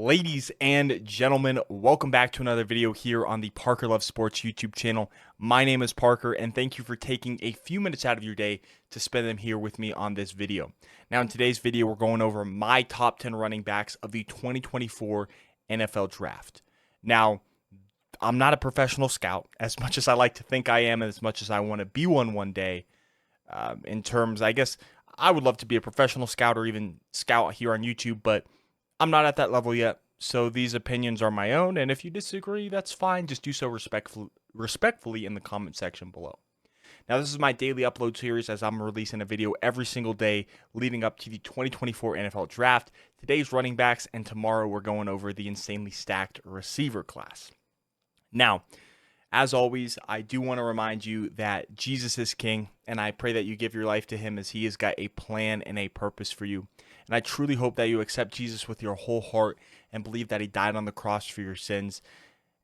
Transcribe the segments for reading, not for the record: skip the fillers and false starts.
Ladies and gentlemen, welcome back to another video here on the Parker Love Sports YouTube channel. My name is Parker, and thank you for taking a few minutes out of your day to spend them here with me on this video. Now, in today's video, we're going over my top 10 running backs of the 2024 NFL Draft. Now, I'm not a professional scout, as much as I like to think I am, and as much as I want to be one day. In terms, I guess, I would love to be a professional scout or even scout here on YouTube, but I'm not at that level yet, so these opinions are my own, and if you disagree, that's fine. Just do so respectfully in the comment section below. Now, this is my daily upload series as I'm releasing a video every single day leading up to the 2024 NFL Draft. Today's running backs, and tomorrow we're going over the insanely stacked receiver class. Now, as always, I do want to remind you that Jesus is King, and I pray that you give your life to Him as He has got a plan and a purpose for you. And I truly hope that you accept Jesus with your whole heart and believe that He died on the cross for your sins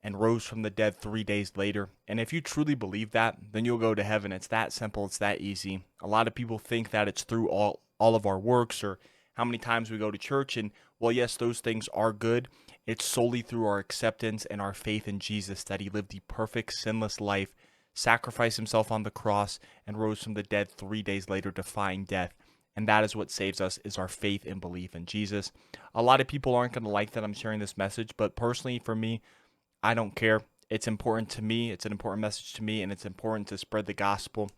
and rose from the dead 3 days later. And if you truly believe that, then you'll go to heaven. It's that simple. It's that easy. A lot of people think that it's through all of our works or how many times we go to church. And well, yes, those things are good. It's solely through our acceptance and our faith in Jesus that He lived the perfect, sinless life, sacrificed Himself on the cross, and rose from the dead 3 days later, defying death. And that is what saves us, is our faith and belief in Jesus. A lot of people aren't going to like that I'm sharing this message, but personally for me, I don't care. It's important to me. It's an important message to me, and it's important to spread the gospel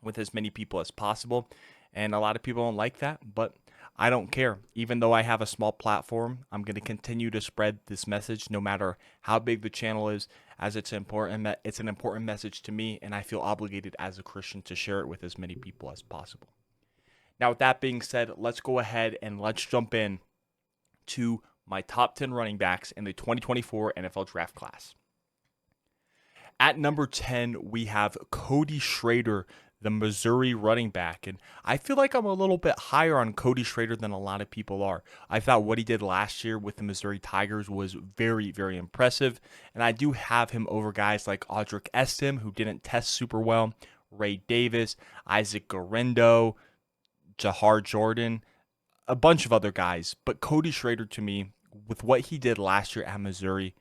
with as many people as possible. And a lot of people don't like that, but I don't care. Even though I have a small platform, I'm going to continue to spread this message no matter how big the channel is, as it's important. It's an important message to me, and I feel obligated as a Christian to share it with as many people as possible. Now, with that being said, let's go ahead and let's jump in to my top 10 running backs in the 2024 NFL Draft class. At number 10, we have Cody Schrader, the Missouri running back. And I feel like I'm a little bit higher on Cody Schrader than a lot of people are. I thought what he did last year with the Missouri Tigers was very, very impressive. And I do have him over guys like Audric Estim, who didn't test super well, Ray Davis, Isaac Guerendo, Jahar Jordan, a bunch of other guys. But Cody Schrader, to me, with what he did last year at Missouri,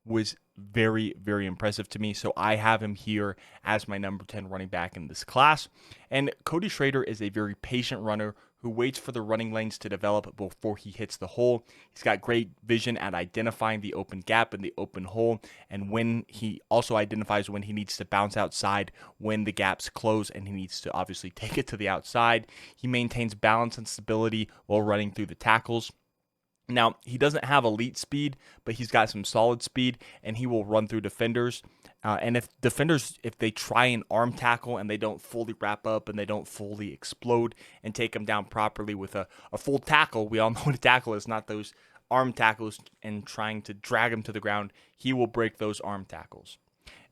was very, very impressive to me. So I have him here as my number 10 running back in this class. And Cody Schrader is a very patient runner who waits for the running lanes to develop before he hits the hole. He's got great vision at identifying the open gap and the open hole, and when he also identifies when he needs to bounce outside when the gaps close and he needs to obviously take it to the outside. He maintains balance and stability while running through the tackles. Now, he doesn't have elite speed, but he's got some solid speed, and he will run through defenders. And if they try and arm tackle and they don't fully wrap up and they don't fully explode and take him down properly with a full tackle, we all know what a tackle is, not those arm tackles and trying to drag him to the ground, he will break those arm tackles.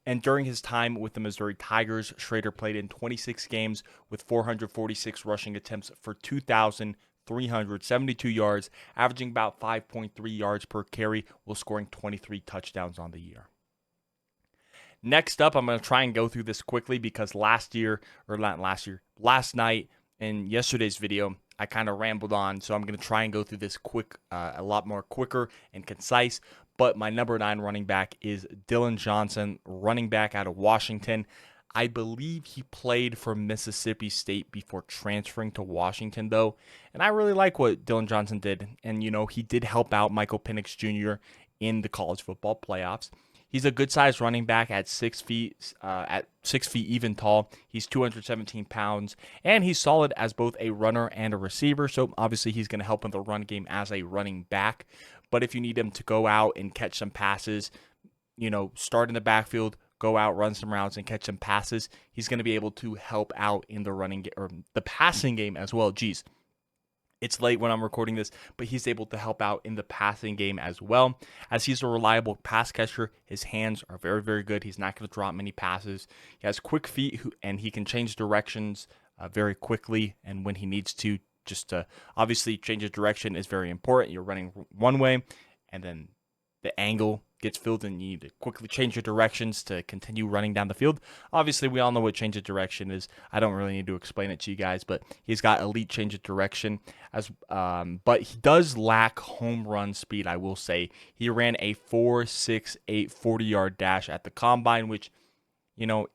And during his time with the Missouri Tigers, Schrader played in 26 games with 446 rushing attempts for 2,372 yards, averaging about 5.3 yards per carry, while scoring 23 touchdowns on the year. Next up, I'm going to try and go through this quickly because last night in yesterday's video, I kind of rambled on, so I'm going to try and go through this a lot more quicker and concise. But my number 9 running back is Dillon Johnson, running back out of Washington. I believe he played for Mississippi State before transferring to Washington, though. And I really like what Dillon Johnson did. And, he did help out Michael Penix Jr. in the college football playoffs. He's a good-sized running back at 6 feet, even tall. He's 217 pounds, and he's solid as both a runner and a receiver. So obviously he's going to help in the run game as a running back. But if you need him to go out and catch some passes, start in the backfield, go out, run some routes, and catch some passes, he's going to be able to help out in the running or the passing game as well. Geez. It's late when I'm recording this, but he's able to help out in the passing game as well. As he's a reliable pass catcher, his hands are very, very good. He's not going to drop many passes. He has quick feet, and he can change directions very quickly. And when he needs to, obviously change his direction is very important. You're running one way, and then the angle gets filled and you need to quickly change your directions to continue running down the field. Obviously, we all know what change of direction is. I don't really need to explain it to you guys, but he's got elite change of direction. But he does lack home run speed, I will say. He ran a 4.68 40-yard dash at the combine, which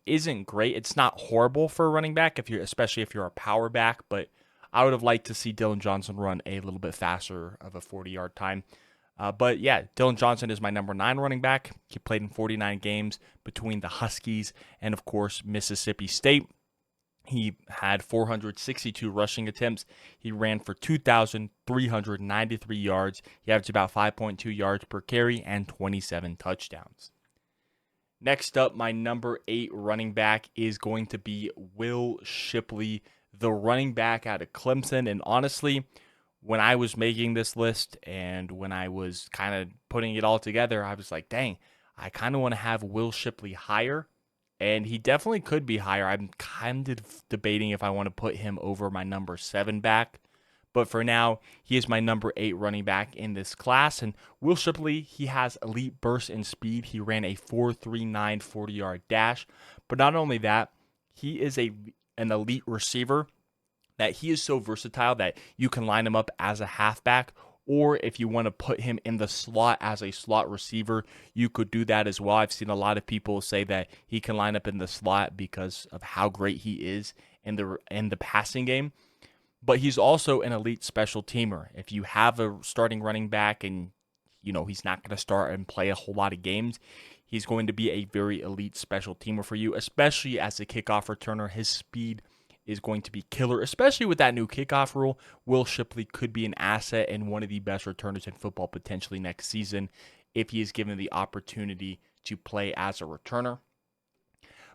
isn't great. It's not horrible for a running back, especially if you're a power back, but I would have liked to see Dillon Johnson run a little bit faster of a 40-yard time. But yeah, Dillon Johnson is my number 9 running back. He played in 49 games between the Huskies and, of course, Mississippi State. He had 462 rushing attempts. He ran for 2,393 yards. He averaged about 5.2 yards per carry and 27 touchdowns. Next up, my number 8 running back is going to be Will Shipley, the running back out of Clemson. And honestly, when I was making this list and when I was kind of putting it all together, I was like, dang, I kind of want to have Will Shipley higher. And he definitely could be higher. I'm kind of debating if I want to put him over my number 7 back. But for now, he is my number 8 running back in this class. And Will Shipley, he has elite burst and speed. He ran a 4.39 40-yard dash. But not only that, he is an elite receiver, that he is so versatile that you can line him up as a halfback, or if you want to put him in the slot as a slot receiver, you could do that as well. I've seen a lot of people say that he can line up in the slot because of how great he is in the passing game. But he's also an elite special teamer. If you have a starting running back and he's not going to start and play a whole lot of games, he's going to be a very elite special teamer for you, especially as a kickoff returner. His speed is going to be killer, especially with that new kickoff rule. Will Shipley could be an asset and one of the best returners in football potentially next season if he is given the opportunity to play as a returner.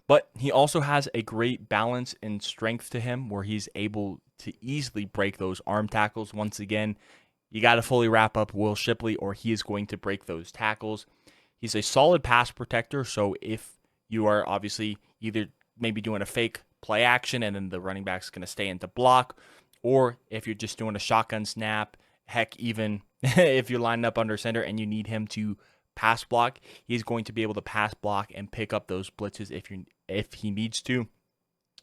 But he also has a great balance and strength to him where he's able to easily break those arm tackles. Once again, you got to fully wrap up Will Shipley or he is going to break those tackles. He's a solid pass protector, so if you are obviously either maybe doing a fake play action and then the running back's going to stay into block, or if you're just doing a shotgun snap, heck, even if you're lining up under center and you need him to pass block, he's going to be able to pass block and pick up those blitzes if he needs to,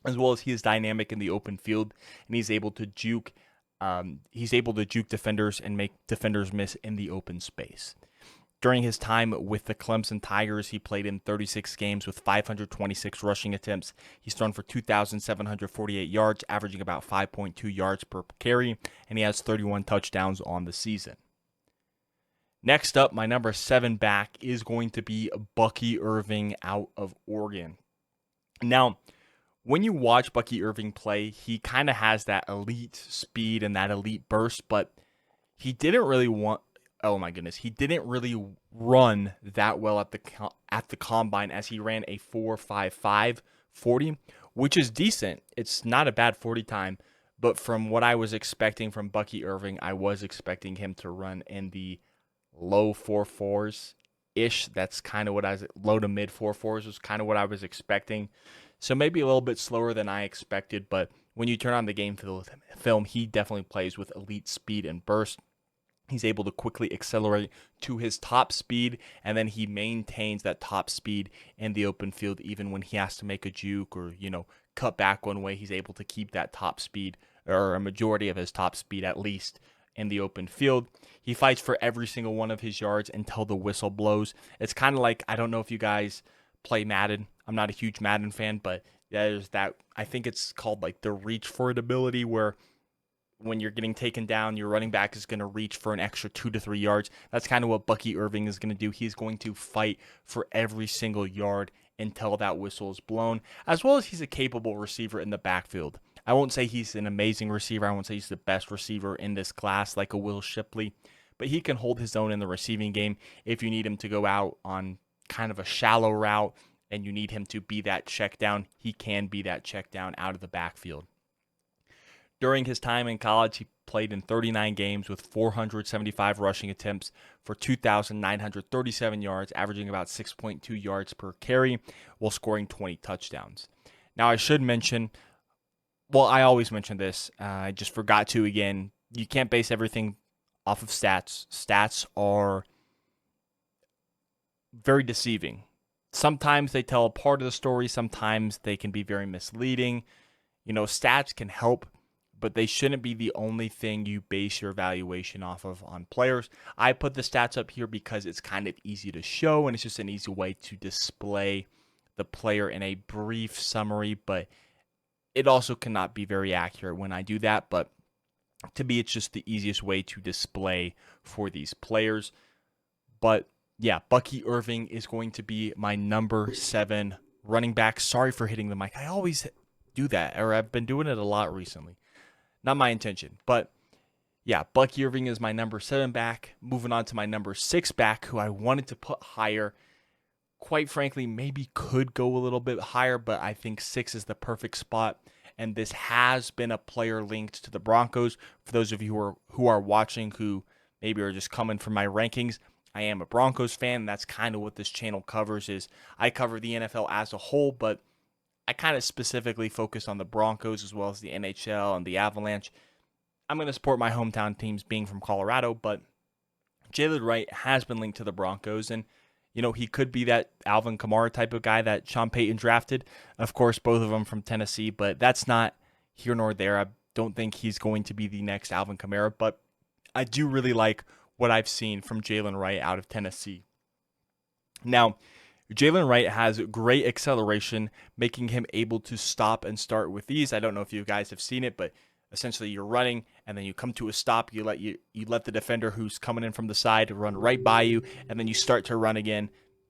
as well as he is dynamic in the open field and he's able to juke defenders and make defenders miss in the open space. During his time with the Clemson Tigers, he played in 36 games with 526 rushing attempts. He's thrown for 2,748 yards, averaging about 5.2 yards per carry, and he has 31 touchdowns on the season. Next up, my number 7 back is going to be Bucky Irving out of Oregon. Now, when you watch Bucky Irving play, he kind of has that elite speed and that elite burst, but he didn't really run that well at the combine, as he ran a 4.55 40, which is decent. It's not a bad 40 time, but from what I was expecting from Bucky Irving, I was expecting him to run in the low 4.4s ish. That's kind of what low to mid 4.4s was kind of what I was expecting. So maybe a little bit slower than I expected, but when you turn on the game film, he definitely plays with elite speed and burst. He's able to quickly accelerate to his top speed, and then he maintains that top speed in the open field even when he has to make a juke or, cut back one way. He's able to keep that top speed, or a majority of his top speed at least, in the open field. He fights for every single one of his yards until the whistle blows. It's kind of like, I don't know if you guys play Madden. I'm not a huge Madden fan, but there's that, I think it's called like the reach for it ability, where when you're getting taken down, your running back is going to reach for an extra 2 to 3 yards. That's kind of what Bucky Irving is going to do. He's going to fight for every single yard until that whistle is blown, as well as he's a capable receiver in the backfield. I won't say he's an amazing receiver. I won't say he's the best receiver in this class like a Will Shipley, but he can hold his own in the receiving game. If you need him to go out on kind of a shallow route and you need him to be that check down, he can be that check down out of the backfield. During his time in college, he played in 39 games with 475 rushing attempts for 2,937 yards, averaging about 6.2 yards per carry, while scoring 20 touchdowns. Now, I should mention, I always mention this. I just forgot to again. You can't base everything off of stats. Stats are very deceiving. Sometimes they tell a part of the story, sometimes they can be very misleading. Stats can help, but they shouldn't be the only thing you base your evaluation off of on players. I put the stats up here because it's kind of easy to show, and it's just an easy way to display the player in a brief summary, but it also cannot be very accurate when I do that. But to me, it's just the easiest way to display for these players. But yeah, Bucky Irving is going to be my number 7 running back. Sorry for hitting the mic. I always do that, or I've been doing it a lot recently. Not my intention, but yeah, Bucky Irving is my number 7 back. Moving on to my number 6 back, who I wanted to put higher. Quite frankly, maybe could go a little bit higher, but I think 6 is the perfect spot. And this has been a player linked to the Broncos. For those of you who are watching, who maybe are just coming from my rankings, I am a Broncos fan. That's kind of what this channel covers. Is I cover the NFL as a whole, but I kind of specifically focus on the Broncos as well as the NHL and the Avalanche. I'm going to support my hometown teams being from Colorado, but Jalen Wright has been linked to the Broncos, and he could be that Alvin Kamara type of guy that Sean Payton drafted. Of course, both of them from Tennessee, but that's not here nor there. I don't think he's going to be the next Alvin Kamara, but I do really like what I've seen from Jalen Wright out of Tennessee. Now, Jalen Wright has great acceleration, making him able to stop and start with ease. I don't know if you guys have seen it, but essentially you're running and then you come to a stop. You let the defender who's coming in from the side run right by you, and then you start to run again.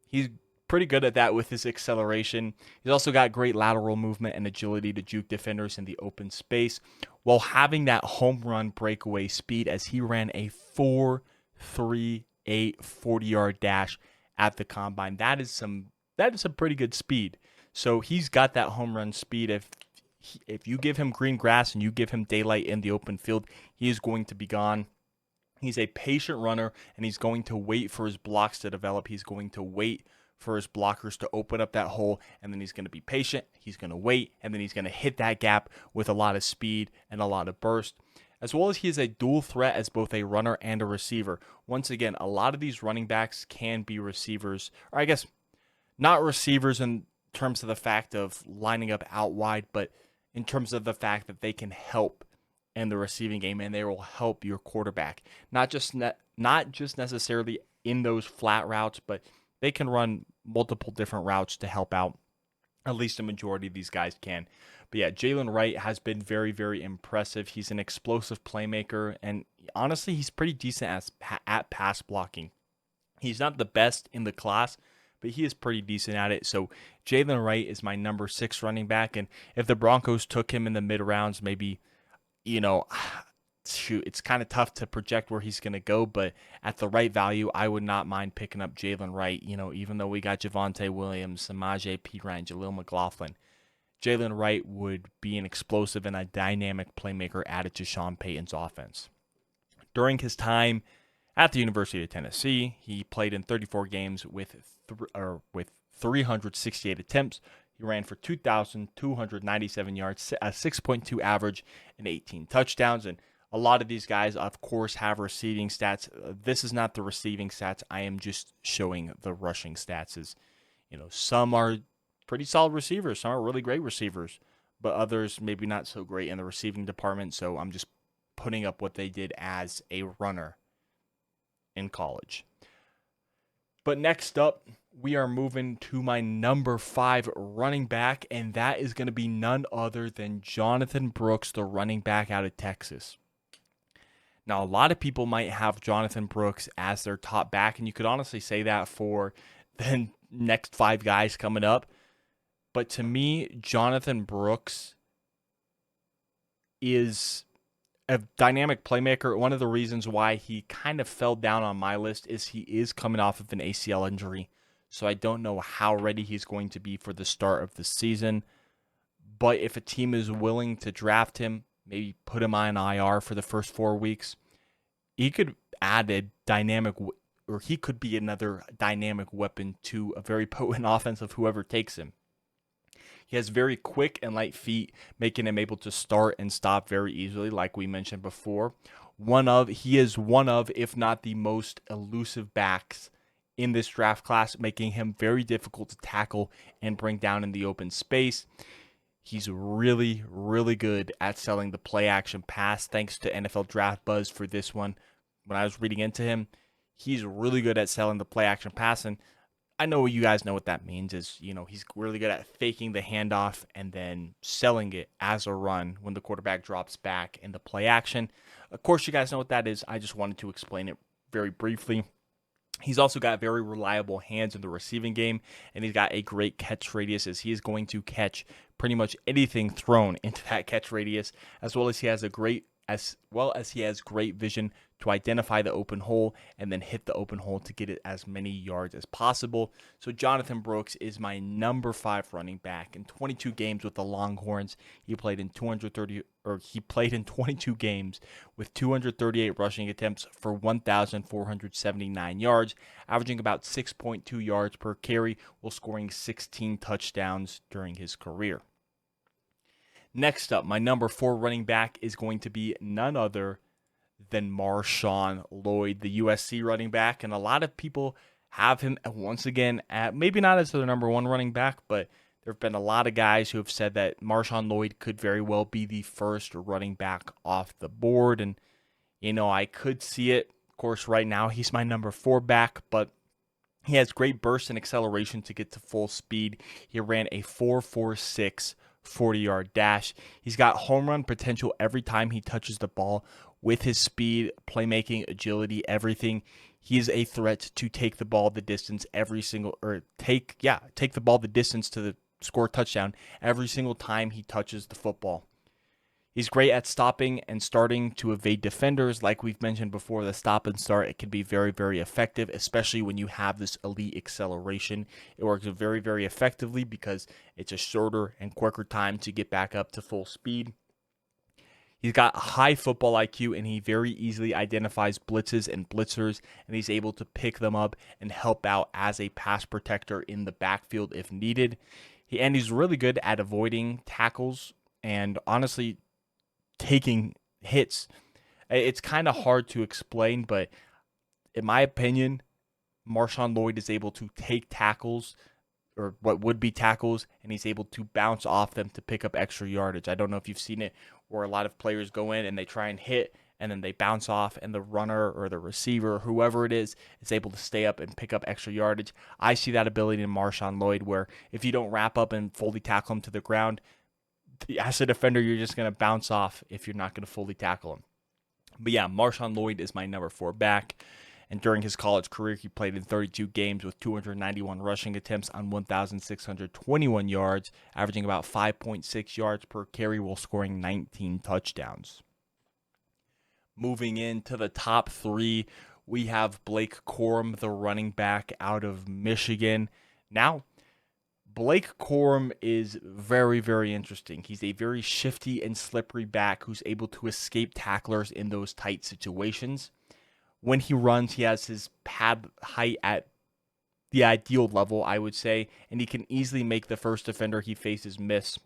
He's pretty good at that with his acceleration. He's also got great lateral movement and agility to juke defenders in the open space, while having that home run breakaway speed, as he ran a 4.38 40-yard dash at the combine. That is some pretty good speed. So he's got that home run speed. If you give him green grass and you give him daylight in the open field, he is going to be gone. He's a patient runner, and he's going to wait for his blocks to develop. He's going to wait for his blockers to open up that hole, and then he's going to be patient. He's going to wait, and then he's going to hit that gap with a lot of speed and a lot of burst. As well as he is a dual threat as both a runner and a receiver. Once again, a lot of these running backs can be receivers, or I guess not receivers in terms of the fact of lining up out wide, but in terms of the fact that they can help in the receiving game, and they will help your quarterback. Not just necessarily in those flat routes, but they can run multiple different routes to help out. At least a majority of these guys can. But yeah, Jalen Wright has been very, very impressive. He's an explosive playmaker, and honestly, he's pretty decent at pass blocking. He's not the best in the class, but he is pretty decent at it. So Jalen Wright is my number 6 running back, and if the Broncos took him in the mid rounds, maybe, it's kind of tough to project where he's going to go, but at the right value, I would not mind picking up Jalen Wright. Even though we got Javonte Williams, Samaje Perine, Jaleel McLaughlin, Jalen Wright would be an explosive and a dynamic playmaker added to Sean Payton's offense. During his time at the University of Tennessee, he played in 34 games with 368 attempts. He ran for 2,297 yards, a 6.2 average, and 18 touchdowns. And a lot of these guys, of course, have receiving stats. This is not the receiving stats. I am just showing the rushing stats. Some are pretty solid receivers. Some are really great receivers, but others maybe not so great in the receiving department. So I'm just putting up what they did as a runner in college. But next up, we are moving to my number 5 running back, and that is going to be none other than Jonathan Brooks, the running back out of Texas. Now, a lot of people might have Jonathan Brooks as their top back, and you could honestly say that for the next 5 guys coming up. But to me, Jonathan Brooks is a dynamic playmaker. One of the reasons why he kind of fell down on my list is he is coming off of an ACL injury. So I don't know how ready he's going to be for the start of the season. But if a team is willing to draft him, maybe put him on IR for the first 4 weeks, he could add a dynamic, or he could be another dynamic weapon to a very potent offense of whoever takes him. He has very quick and light feet, making him able to start and stop very easily, like we mentioned before. He is one of, if not the most elusive backs in this draft class, making him very difficult to tackle and bring down in the open space. He's really, really good at selling the play action pass. Thanks to NFL Draft Buzz for this one. When I was reading into him, he's really good at selling the play action pass. And I know you guys know what that means is, he's really good at faking the handoff and then selling it as a run when the quarterback drops back in the play action. Of course, you guys know what that is. I just wanted to explain it very briefly. He's also got very reliable hands in the receiving game, and he's got a great catch radius as he is going to catch pretty much anything thrown into that catch radius, as well as he has great vision to identify the open hole and then hit the open hole to get it as many yards as possible. So Jonathan Brooks is my number 5 running back. In 22 games with the Longhorns, he played in 22 games with 238 rushing attempts for 1,479 yards, averaging about 6.2 yards per carry while scoring 16 touchdowns during his career. Next up, my number 4 running back is going to be none other than Marshawn Lloyd, the USC running back. And a lot of people have him once again at maybe not as their number 1 running back, but there have been a lot of guys who have said that Marshawn Lloyd could very well be the first running back off the board. And, I could see it. Of course, right now he's my number 4 back, but he has great burst and acceleration to get to full speed. He ran a 4.46 40-yard dash. He's got home run potential every time he touches the ball. With his speed, playmaking, agility, everything, he is a threat to take the ball the distance take the ball the distance to score a touchdown every single time he touches the football. He's great at stopping and starting to evade defenders. Like we've mentioned before, the stop and start, it can be very, very effective, especially when you have this elite acceleration. It works very, very effectively because it's a shorter and quicker time to get back up to full speed. He's got a high football IQ, and he very easily identifies blitzes and blitzers, and he's able to pick them up and help out as a pass protector in the backfield if needed. He's really good at avoiding tackles and honestly taking hits. It's kind of hard to explain, but in my opinion, Marshawn Lloyd is able to take tackles, or what would be tackles, and he's able to bounce off them to pick up extra yardage. I don't know if you've seen it where a lot of players go in and they try and hit, and then they bounce off, and the runner or the receiver, whoever it is able to stay up and pick up extra yardage. I see that ability in Marshawn Lloyd, where if you don't wrap up and fully tackle him to the ground, as a defender, you're just going to bounce off if you're not going to fully tackle him. But yeah, Marshawn Lloyd is my number 4 back. And during his college career, he played in 32 games with 291 rushing attempts on 1,621 yards, averaging about 5.6 yards per carry while scoring 19 touchdowns. Moving into the top 3, we have Blake Corum, the running back out of Michigan. Now, Blake Corum is very, very interesting. He's a very shifty and slippery back who's able to escape tacklers in those tight situations. When he runs, he has his pad height at the ideal level, I would say, and he can easily make the first defender he faces miss.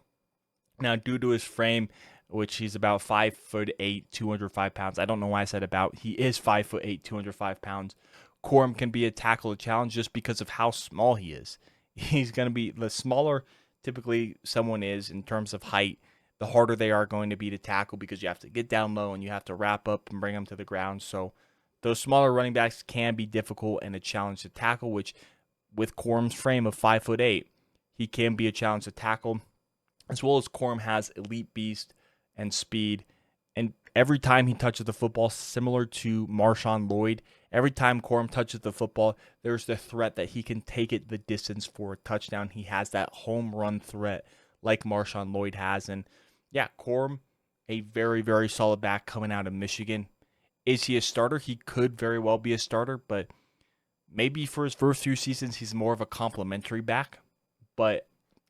Now, due to his frame, which he's about 5'8", 205 pounds. I don't know why I said about. He is 5'8", 205 pounds. Corum can be a tackle challenge just because of how small he is. He's going to be, the smaller typically someone is in terms of height, the harder they are going to be to tackle because you have to get down low and you have to wrap up and bring them to the ground. So those smaller running backs can be difficult and a challenge to tackle, which with Corum's frame of 5'8", he can be a challenge to tackle, as well as Corum has elite beast and speed. And every time he touches the football, similar to Marshawn Lloyd, every time Corum touches the football, there's the threat that he can take it the distance for a touchdown. He has that home run threat like Marshawn Lloyd has. And yeah, Corum, a very, very solid back coming out of Michigan. Is he a starter? He could very well be a starter, but maybe for his first few seasons, he's more of a complimentary back. But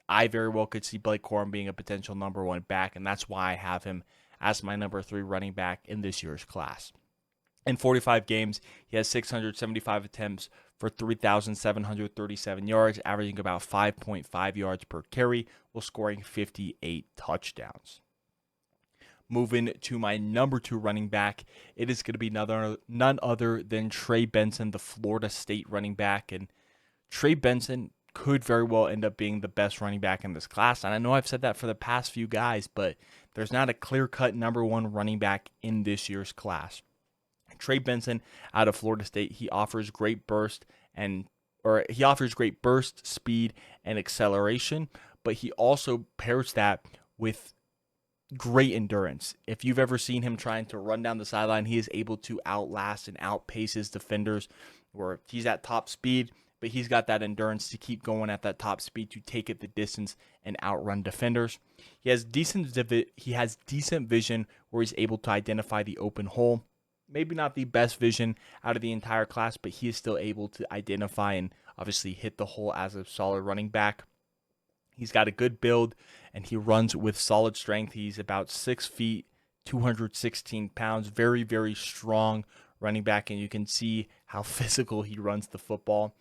I very well could see Blake Corum being a potential number 1 back, and that's why I have him as my number 3 running back in this year's class. In 45 games, he has 675 attempts for 3,737 yards, averaging about 5.5 yards per carry, while scoring 58 touchdowns. Moving to my number 2 running back, it is going to be none other than Trey Benson, the Florida State running back. And Trey Benson could very well end up being the best running back in this class. And I know I've said that for the past few guys, but there's not a clear-cut number 1 running back in this year's class. Trey Benson out of Florida State, he offers great burst, speed, and acceleration, but he also pairs that with great endurance. If you've ever seen him trying to run down the sideline, he is able to outlast and outpace his defenders, where he's at top speed, but he's got that endurance to keep going at that top speed to take it the distance and outrun defenders. He has decent vision where he's able to identify the open hole. Maybe not the best vision out of the entire class, but he is still able to identify and obviously hit the hole as a solid running back. He's got a good build, and he runs with solid strength. He's about 6 feet, 216 pounds, very, very strong running back, and you can see how physical he runs the football.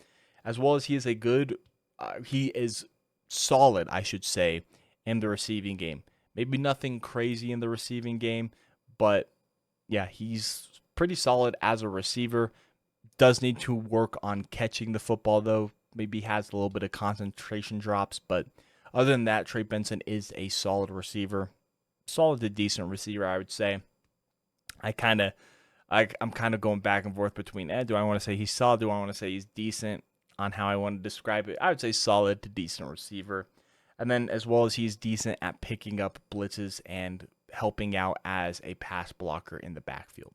As well as he is solid, I should say, in the receiving game. Maybe nothing crazy in the receiving game, but yeah, he's pretty solid as a receiver. Does need to work on catching the football, though. Maybe has a little bit of concentration drops, but other than that, Trey Benson is a solid receiver. Solid to decent receiver, I would say. I'm kind of going back and forth between, do I want to say he's solid? Do I want to say he's decent on how I want to describe it? I would say solid to decent receiver. And then as well as he's decent at picking up blitzes and helping out as a pass blocker in the backfield.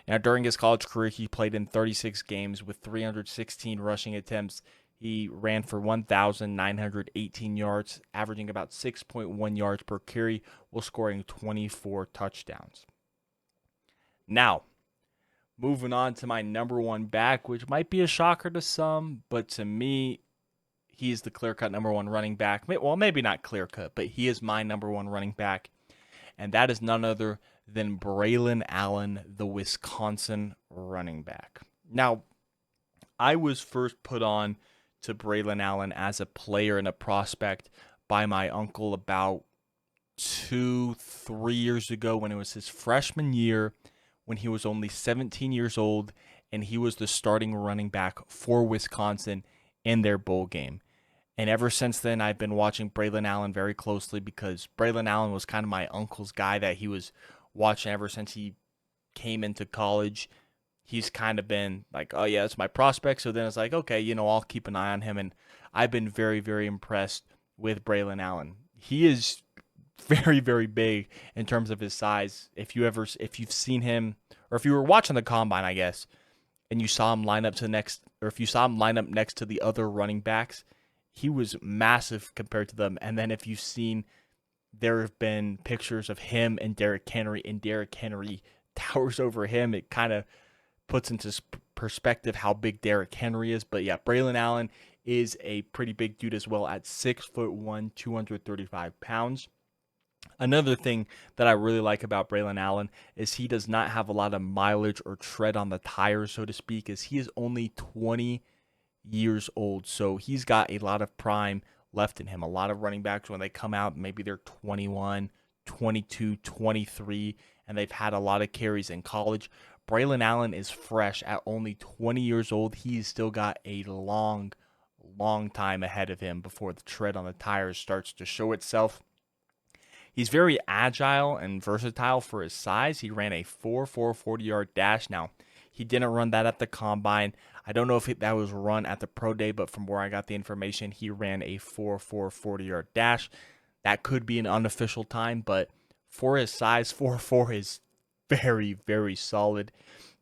Now, during his college career, he played in 36 games with 316 rushing attempts. He ran for 1,918 yards, averaging about 6.1 yards per carry, while scoring 24 touchdowns. Now, moving on to my number 1 back, which might be a shocker to some, but to me, he's the clear-cut number 1 running back. Well, maybe not clear-cut, but he is my number 1 running back, and that is none other than Braylon Allen, the Wisconsin running back. Now, I was first put on to Braylon Allen as a player and a prospect by my uncle about 2-3 years ago when it was his freshman year, when he was only 17 years old, and he was the starting running back for Wisconsin in their bowl game. And ever since then, I've been watching Braylon Allen very closely because Braylon Allen was kind of my uncle's guy that he was watching ever since he came into college. He's kind of been like, oh yeah, it's my prospect. So then it's like, okay, I'll keep an eye on him. And I've been very, very impressed with Braylon Allen. He is very, very big in terms of his size. If you've seen him, or if you were watching the combine, I guess, and you saw him line up next to the other running backs, he was massive compared to them. And then if you've seen, there have been pictures of him and Derrick Henry, and Derrick Henry towers over him. It kind of puts into perspective how big Derrick Henry is. But yeah, Braylon Allen is a pretty big dude as well at 6'1", 235 pounds. Another thing that I really like about Braylon Allen is he does not have a lot of mileage or tread on the tires, so to speak, as he is only 20 years old. So he's got a lot of prime left in him. A lot of running backs, when they come out, maybe they're 21, 22, 23, and they've had a lot of carries in college. Braylon Allen is fresh at only 20 years old. He's still got a long time ahead of him before the tread on the tires starts to show itself. He's very agile and versatile for his size. He ran a 4.4 40-yard dash. Now, he didn't run that at the combine. I don't know if that was run at the pro day, but from where I got the information, he ran a 4.4 40-yard dash. That could be an unofficial time, but for his size, 4.4 is very, very solid.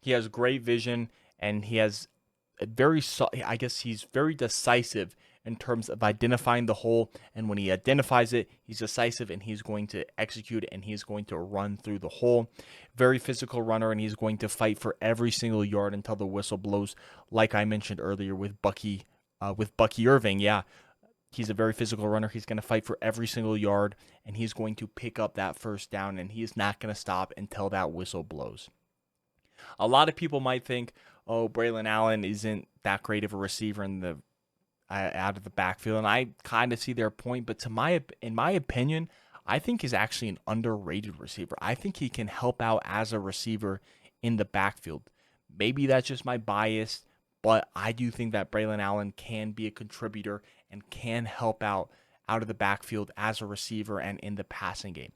He has great vision, and he has he's very decisive in terms of identifying the hole, and when he identifies it, he's decisive, and he's going to execute it, and he's going to run through the hole. Very physical runner, and he's going to fight for every single yard until the whistle blows, like I mentioned earlier with Bucky Irving. Yeah, he's a very physical runner. He's going to fight for every single yard, and he's going to pick up that first down, and he is not going to stop until that whistle blows. A lot of people might think, oh, Braylon Allen isn't that great of a receiver out of the backfield, and I kind of see their point, but in my opinion, I think is actually an underrated receiver. I think he can help out as a receiver in the backfield. Maybe that's just my bias, but I do think that Braylon Allen can be a contributor and can help out of the backfield as a receiver and in the passing game.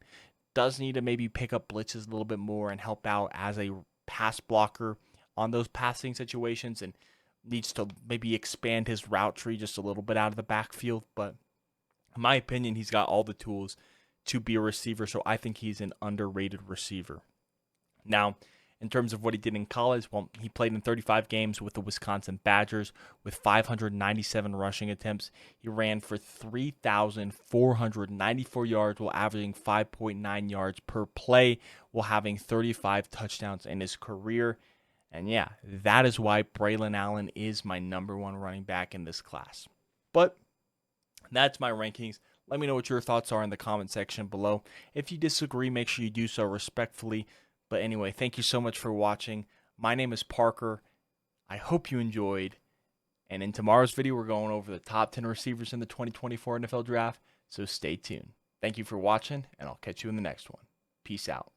Does need to maybe pick up blitzes a little bit more and help out as a pass blocker on those passing situations, and needs to maybe expand his route tree just a little bit out of the backfield. But in my opinion, he's got all the tools to be a receiver, so I think he's an underrated receiver. Now, in terms of what he did in college, well, he played in 35 games with the Wisconsin Badgers with 597 rushing attempts. He ran for 3,494 yards while averaging 5.9 yards per play while having 35 touchdowns in his career. And yeah, that is why Braylon Allen is my number one running back in this class. But that's my rankings. Let me know what your thoughts are in the comment section below. If you disagree, make sure you do so respectfully. But anyway, thank you so much for watching. My name is Parker. I hope you enjoyed. And in tomorrow's video, we're going over the top 10 receivers in the 2024 NFL Draft. So stay tuned. Thank you for watching, and I'll catch you in the next one. Peace out.